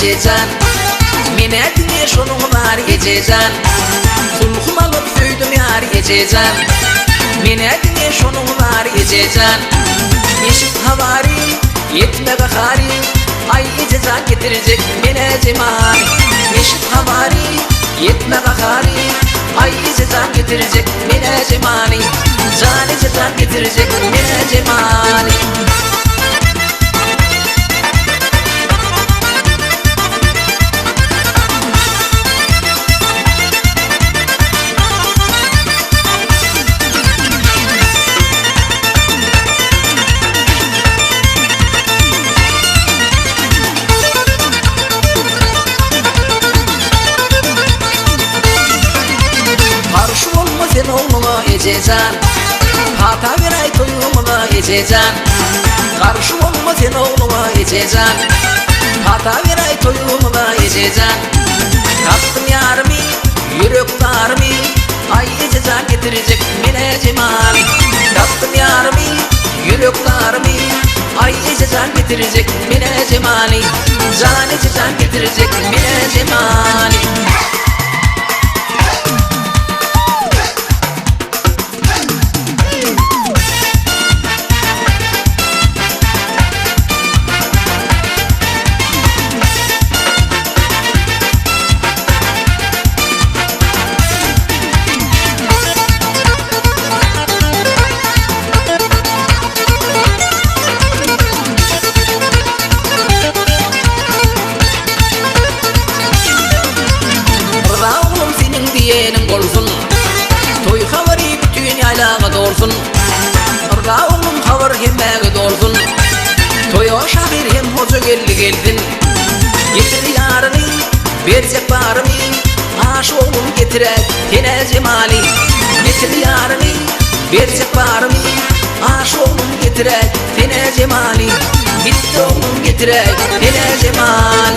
gececan Mene dinle şonun var gececan Sulhum alıp söydüm yar gececan Mene dinle şonun var gececan Yeşil havari yetme bakari Ay gececan getirecek mene cemal Yeşil havari yetme bakari Ay gececan getirecek mene cemali Can gececan getirecek mene cemali Sen oğluma gececan Hata bir ay toyumuna gececan Karşı olma sen oğluma gececan Hata bir ay toyumuna gececan Kaptım yarımı yüreklerimi Ay gececan getirecek mene cemali Kaptım yarımı yüreklerimi Ay gececan getirecek mene cemali Can gececan getirecek mene cemali Diyenin olsun Toy havari bütün yaylağı dolsun Orda oğlum havar yemeği dolsun Toy o şahir hem hoca geldi geldin Getir yarını verecek var mı Aş oğlum getirek yine cemali Getir yarını verecek var mı Aş oğlum getirek yine cemali Gitti oğlum getirek yine cemali